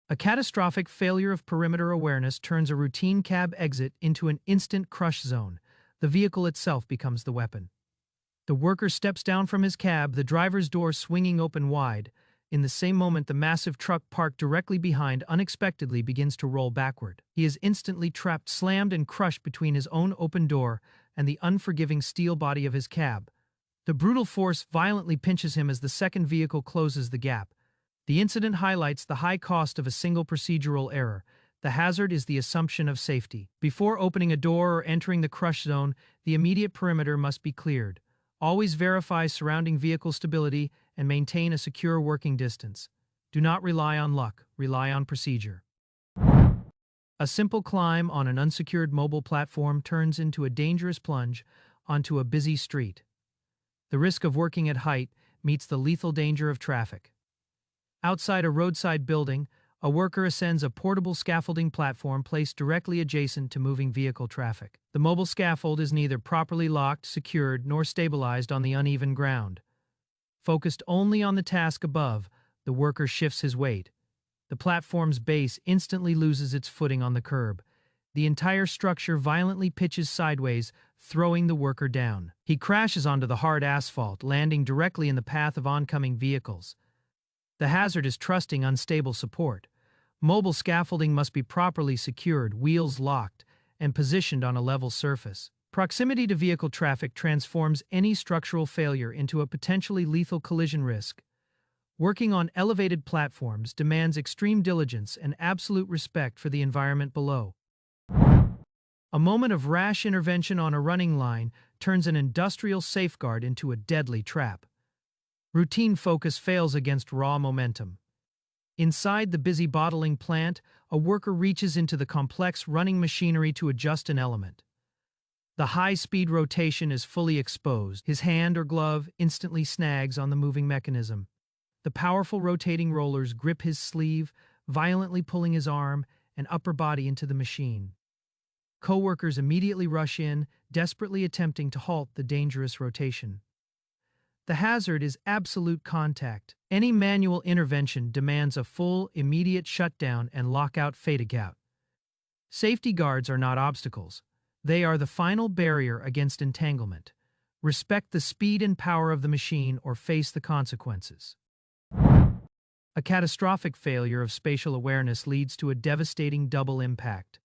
A catastrophic failure of perimeter awareness turns a routine cab exit into an instant crush zone. The vehicle itself becomes the weapon. The worker steps down from his cab, the driver's door swinging open wide. In the same moment, the massive truck parked directly behind unexpectedly begins to roll backward. He is instantly trapped, slammed and crushed between his own open door and the unforgiving steel body of his cab. The brutal force violently pinches him as the second vehicle closes the gap. The incident highlights the high cost of a single procedural error. The hazard is the assumption of safety. Before opening a door or entering the crush zone, the immediate perimeter must be cleared. Always verify surrounding vehicle stability and maintain a secure working distance. Do not rely on luck, rely on procedure. A simple climb on an unsecured mobile platform turns into a dangerous plunge onto a busy street. The risk of working at height meets the lethal danger of traffic. Outside a roadside building, a worker ascends a portable scaffolding platform placed directly adjacent to moving vehicle traffic. The mobile scaffold is neither properly locked, secured, nor stabilized on the uneven ground. Focused only on the task above, the worker shifts his weight. The platform's base instantly loses its footing on the curb. The entire structure violently pitches sideways, throwing the worker down. He crashes onto the hard asphalt, landing directly in the path of oncoming vehicles. The hazard is trusting unstable support. Mobile scaffolding must be properly secured, wheels locked, and positioned on a level surface. Proximity to vehicle traffic transforms any structural failure into a potentially lethal collision risk. Working on elevated platforms demands extreme diligence and absolute respect for the environment below. A moment of rash intervention on a running line turns an industrial safeguard into a deadly trap. Routine focus fails against raw momentum. Inside the busy bottling plant, a worker reaches into the complex running machinery to adjust an element. The high-speed rotation is fully exposed. His hand or glove instantly snags on the moving mechanism. The powerful rotating rollers grip his sleeve, violently pulling his arm and upper body into the machine. Co-workers immediately rush in, desperately attempting to halt the dangerous rotation. The hazard is absolute contact. Any manual intervention demands a full, immediate shutdown and lockout fade-out. Safety guards are not obstacles. They are the final barrier against entanglement. Respect the speed and power of the machine or face the consequences. A catastrophic failure of spatial awareness leads to a devastating double impact.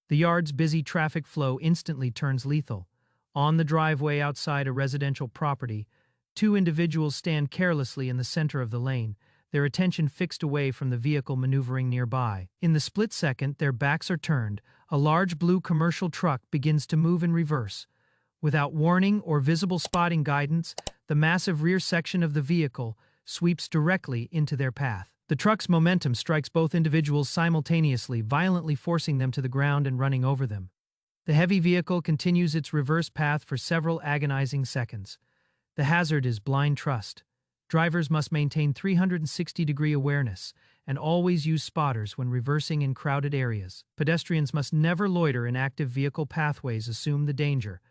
The yard's busy traffic flow instantly turns lethal. On the driveway outside a residential property, two individuals stand carelessly in the center of the lane, their attention fixed away from the vehicle maneuvering nearby. In the split second their backs are turned, a large blue commercial truck begins to move in reverse. Without warning or visible spotting guidance, the massive rear section of the vehicle sweeps directly into their path. The truck's momentum strikes both individuals simultaneously, violently forcing them to the ground and running over them. The heavy vehicle continues its reverse path for several agonizing seconds. The hazard is blind trust. Drivers must maintain 360-degree awareness and always use spotters when reversing in crowded areas. Pedestrians must never loiter in active vehicle pathways, assume the danger.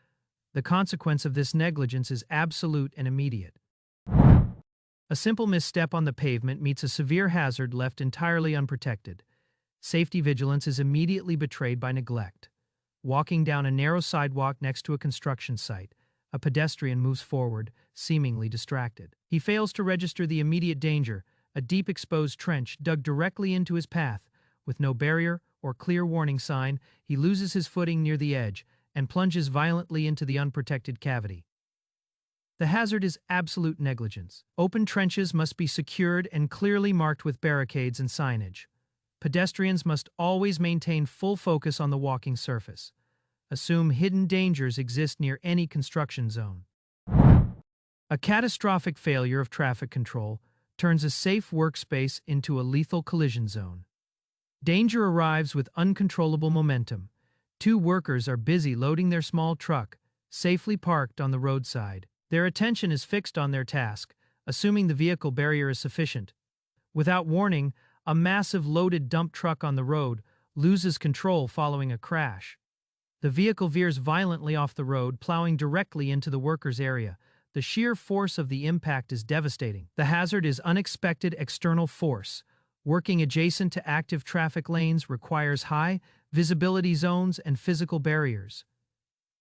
The consequence of this negligence is absolute and immediate. A simple misstep on the pavement meets a severe hazard left entirely unprotected. Safety vigilance is immediately betrayed by neglect. Walking down a narrow sidewalk next to a construction site, a pedestrian moves forward, seemingly distracted. He fails to register the immediate danger, a deep exposed trench dug directly into his path. With no barrier or clear warning sign, he loses his footing near the edge and plunges violently into the unprotected cavity. The hazard is absolute negligence. Open trenches must be secured and clearly marked with barricades and signage. Pedestrians must always maintain full focus on the walking surface. Assume hidden dangers exist near any construction zone. A catastrophic failure of traffic control turns a safe workspace into a lethal collision zone. Danger arrives with uncontrollable momentum. Two workers are busy loading their small truck, safely parked on the roadside. Their attention is fixed on their task, assuming the vehicle barrier is sufficient. Without warning, a massive loaded dump truck on the road loses control following a crash. The vehicle veers violently off the road, plowing directly into the worker's area. The sheer force of the impact is devastating. The hazard is unexpected external force. Working adjacent to active traffic lanes requires high visibility zones and physical barriers.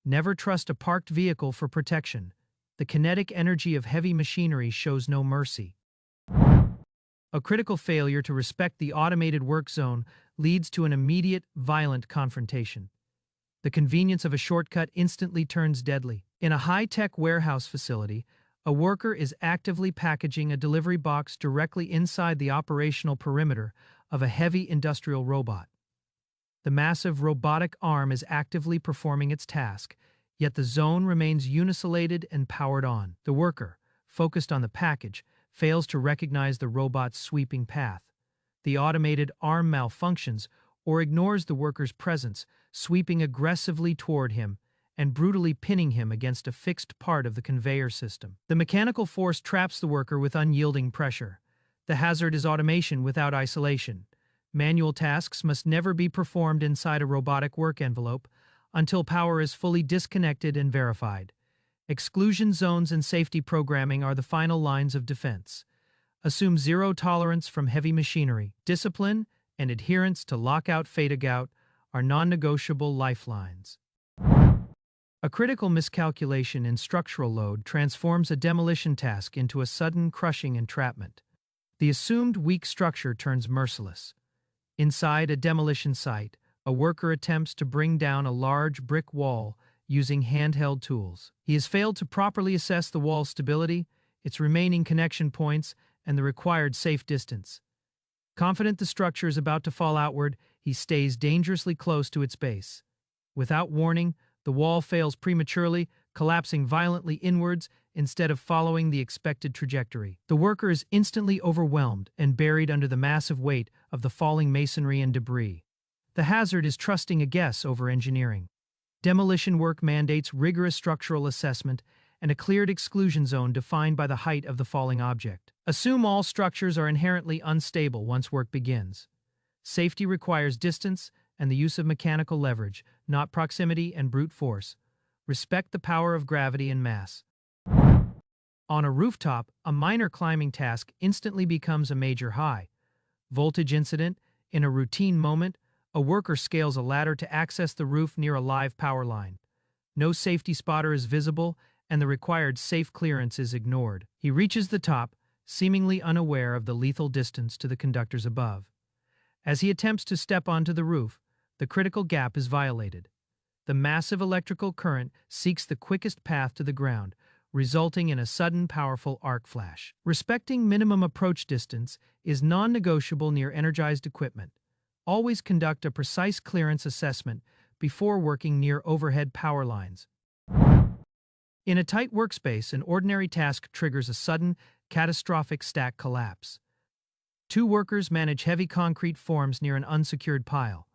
Never trust a parked vehicle for protection. The kinetic energy of heavy machinery shows no mercy. A critical failure to respect the automated work zone leads to an immediate, violent confrontation. The convenience of a shortcut instantly turns deadly. In a high-tech warehouse facility, a worker is actively packaging a delivery box directly inside the operational perimeter of a heavy industrial robot. The massive robotic arm is actively performing its task, yet the zone remains unisolated and powered on. The worker, focused on the package, fails to recognize the robot's sweeping path. The automated arm malfunctions or ignores the worker's presence, sweeping aggressively toward him and brutally pinning him against a fixed part of the conveyor system. The mechanical force traps the worker with unyielding pressure. The hazard is automation without isolation. Manual tasks must never be performed inside a robotic work envelope until power is fully disconnected and verified. Exclusion zones and safety programming are the final lines of defense. Assume zero tolerance from heavy machinery. Discipline and adherence to lockout fade-out are non-negotiable lifelines. A critical miscalculation in structural load transforms a demolition task into a sudden crushing entrapment. The assumed weak structure turns merciless. Inside a demolition site, a worker attempts to bring down a large brick wall using handheld tools. He has failed to properly assess the wall's stability, its remaining connection points, and the required safe distance. Confident the structure is about to fall outward, he stays dangerously close to its base. Without warning, the wall fails prematurely, collapsing violently inwards instead of following the expected trajectory. The worker is instantly overwhelmed and buried under the massive weight of the falling masonry and debris. The hazard is trusting a guess over engineering. Demolition work mandates rigorous structural assessment and a cleared exclusion zone defined by the height of the falling object. Assume all structures are inherently unstable once work begins. Safety requires distance and the use of mechanical leverage, not proximity and brute force. Respect the power of gravity and mass. On a rooftop, a minor climbing task instantly becomes a major high voltage incident. In a routine moment, a worker scales a ladder to access the roof near a live power line. No safety spotter is visible, and the required safe clearance is ignored. He reaches the top, seemingly unaware of the lethal distance to the conductors above. As he attempts to step onto the roof, the critical gap is violated. The massive electrical current seeks the quickest path to the ground, resulting in a sudden powerful arc flash. Respecting minimum approach distance is non-negotiable near energized equipment. Always conduct a precise clearance assessment before working near overhead power lines. In a tight workspace, an ordinary task triggers a sudden, catastrophic stack collapse. Two workers manage heavy concrete forms near an unsecured pile.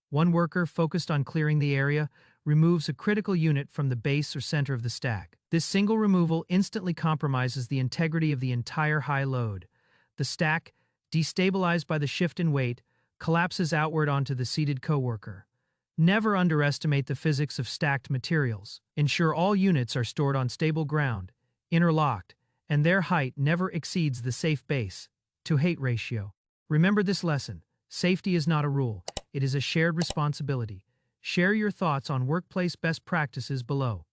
One worker, focused on clearing the area, removes a critical unit from the base or center of the stack. This single removal instantly compromises the integrity of the entire high load. The stack, destabilized by the shift in weight, collapses outward onto the seated coworker. Never underestimate the physics of stacked materials. Ensure all units are stored on stable ground, interlocked, and their height never exceeds the safe base to height ratio. Remember this lesson: safety is not a rule, it is a shared responsibility. Share your thoughts on workplace best practices below.